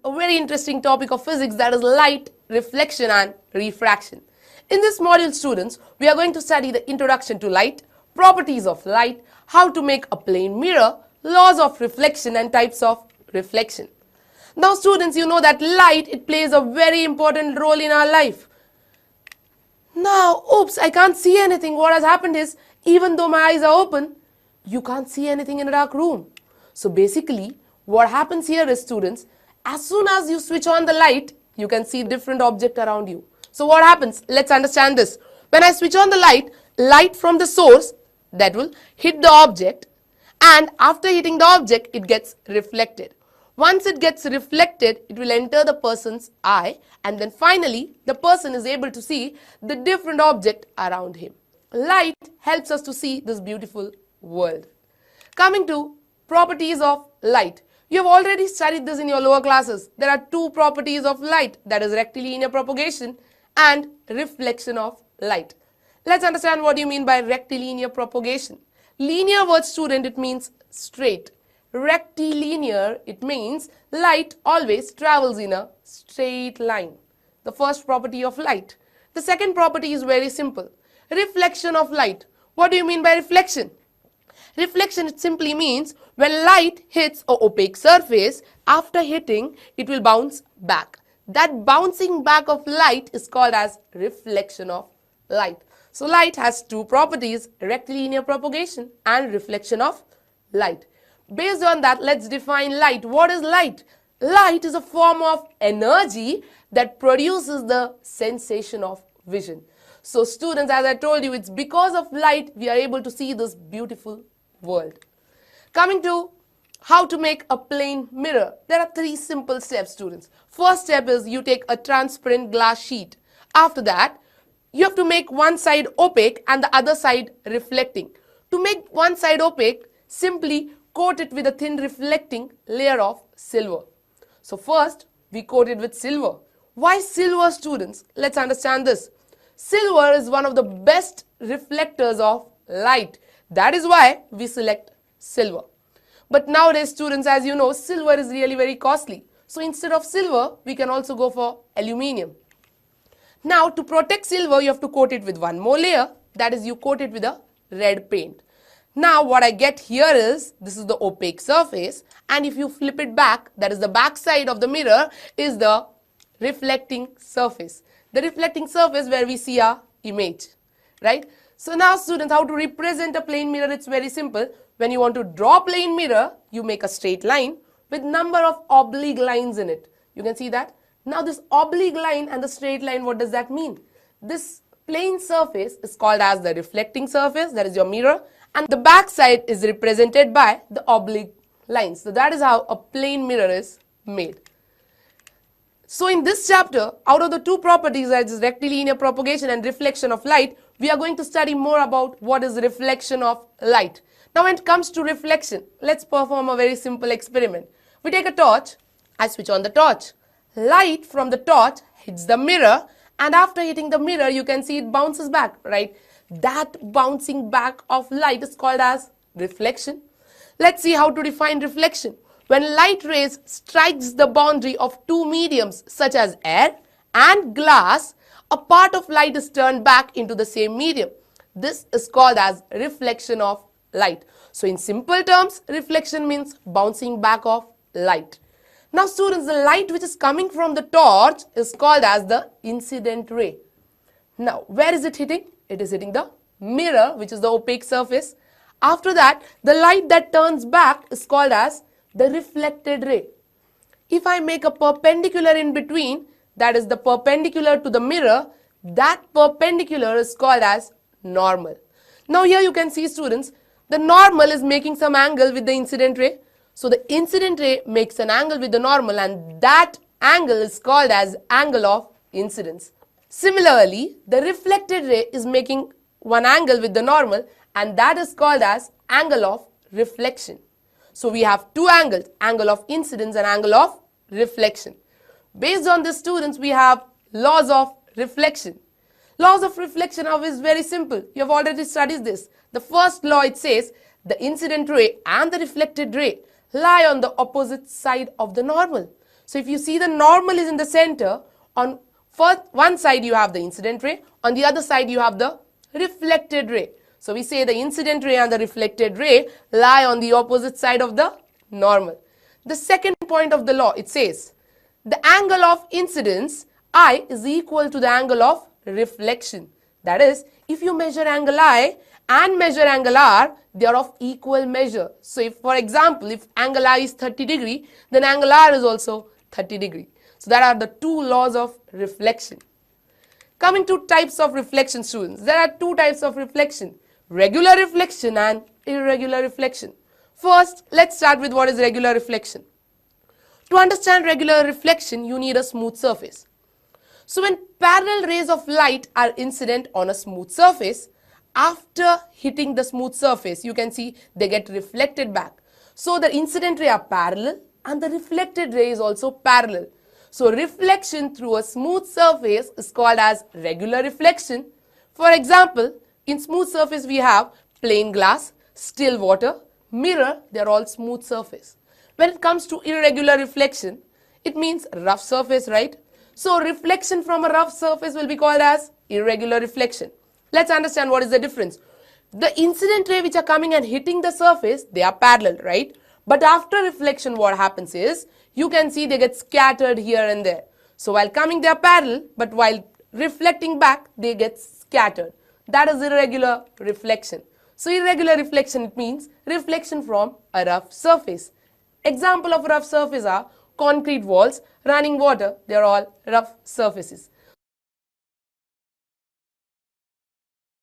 a very interesting topic of physics, that is light, reflection and refraction. In this module, students, we are going to study the introduction to light, properties of light, how to make a plane mirror, laws of reflection and types of reflection. Now students, you know that light, it plays a very important role in our life. Now, oops, I can't see anything. What has happened is, even though my eyes are open, you can't see anything in a dark room. So basically, what happens here is, students, as soon as you switch on the light, you can see different object around you. So what happens? Let's understand this. When I switch on the light from the source, that will hit the object, and after hitting the object, it gets reflected. Once it gets reflected, it will enter the person's eye, and then finally, the person is able to see the different object around him. Light helps us to see this beautiful world. Coming to properties of light. You have already studied this in your lower classes. There are two properties of light, that is rectilinear propagation and reflection of light. Let's understand what you mean by rectilinear propagation. Linear word, student, it means straight. Rectilinear, it means light always travels in a straight line. The first property of light. The second property is very simple. Reflection of light. What do you mean by reflection? Reflection, it simply means when light hits an opaque surface, after hitting, it will bounce back. That bouncing back of light is called as reflection of light. So light has two properties, rectilinear propagation and reflection of light. Based on that, let's define light. What is light? Light is a form of energy that produces the sensation of vision. So students, as I told you, it's because of light we are able to see this beautiful world. Coming to how to make a plane mirror. There are three simple steps, students. First step is you take a transparent glass sheet. After that, you have to make one side opaque and the other side reflecting. To make one side opaque, simply coat it with a thin reflecting layer of silver. So first, we coat it with silver. Why silver, students? Let's understand this. Silver is one of the best reflectors of light. That is why we select silver. But nowadays, students, as you know, silver is really very costly. So instead of silver, we can also go for aluminium. Now, to protect silver, you have to coat it with one more layer. That is, you coat it with a red paint. Now, what I get here is, this is the opaque surface, and if you flip it back, that is the back side of the mirror, is the reflecting surface. The reflecting surface where we see our image, right? So now, students, how to represent a plane mirror? It's very simple. When you want to draw a plane mirror, you make a straight line with number of oblique lines in it. You can see that. Now, this oblique line and the straight line, what does that mean? This plane surface is called as the reflecting surface, that is your mirror, and the back side is represented by the oblique lines. So that is how a plane mirror is made. So in this chapter, out of the two properties, that is rectilinear propagation and reflection of light, we are going to study more about what is reflection of light. Now when it comes to reflection, let's perform a very simple experiment. We take a torch, I switch on the torch. Light from the torch hits the mirror, and after hitting the mirror, you can see it bounces back, right? That bouncing back of light is called as reflection. Let's see how to define reflection. When light rays strikes the boundary of two mediums such as air and glass, a part of light is turned back into the same medium. This is called as reflection of light. So in simple terms, reflection means bouncing back of light. Now students, the light which is coming from the torch is called as the incident ray. Now, where is it hitting? It is hitting the mirror, which is the opaque surface. After that, the light that turns back is called as the reflected ray. If I make a perpendicular in between, that is the perpendicular to the mirror, that perpendicular is called as normal. Now here you can see, students, the normal is making some angle with the incident ray. So the incident ray makes an angle with the normal, and that angle is called as angle of incidence. Similarly, the reflected ray is making one angle with the normal, and that is called as angle of reflection. So we have two angles, angle of incidence and angle of reflection. Based on this, students, we have laws of reflection. Laws of reflection is very simple. You have already studied this. The first law, it says the incident ray and the reflected ray lie on the opposite side of the normal. So if you see, the normal is in the center. On one side you have the incident ray, on the other side you have the reflected ray. So we say the incident ray and the reflected ray lie on the opposite side of the normal. The second point of the law, it says the angle of incidence I is equal to the angle of reflection. That is, if you measure angle I and measure angle R, they are of equal measure. So if, for example, if angle I is 30 degree, then angle R is also 30 degree. So that are the two laws of reflection. Coming to types of reflection, students, there are two types of reflection: regular reflection and irregular reflection. First, let's start with what is regular reflection. To understand regular reflection, you need a smooth surface. So when parallel rays of light are incident on a smooth surface, after hitting the smooth surface, you can see they get reflected back. So the incident ray are parallel and the reflected ray is also parallel. So reflection through a smooth surface is called as regular reflection. For example, in smooth surface we have plain glass, still water, mirror, they are all smooth surface. When it comes to irregular reflection, it means rough surface, right? So reflection from a rough surface will be called as irregular reflection. Let's understand what is the difference. The incident ray which are coming and hitting the surface, they are parallel, right? But after reflection, what happens is, you can see they get scattered here and there. So while coming, they are parallel, but while reflecting back, they get scattered. That is irregular reflection. So irregular reflection, it means reflection from a rough surface. Example of rough surface are concrete walls, running water, they are all rough surfaces.